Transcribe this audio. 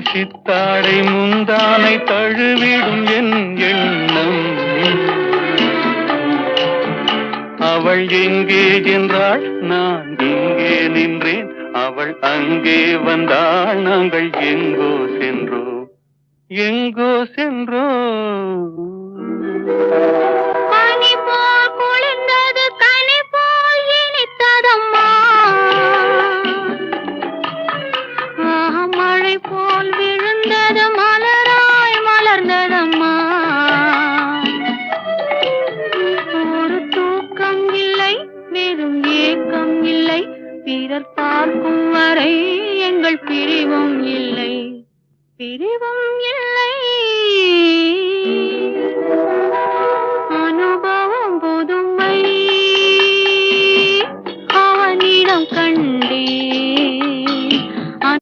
சித்தாடை முந்தானை தழுவிடும் என் எண்ணம். அவள் எங்கே என்றாள், நான் இங்கே நின்றேன். அவள் அங்கே வந்தாள், நாங்கள் எங்கோ சென்றோம், எங்கோ சென்றோம். பனி போல் குளிர்ந்தது, கனி போல் இனித்ததம்மா. மழை போல் விழுந்தது, மலராய் மலர்ந்ததம்மா. ஒரு தூக்கம் இல்லை, வெறும் ஏக்கம் இல்லை. பிறர் பார்க்கும் வரை எங்கள் பிரிவும் இல்லை, பிரிவும் இல்லை.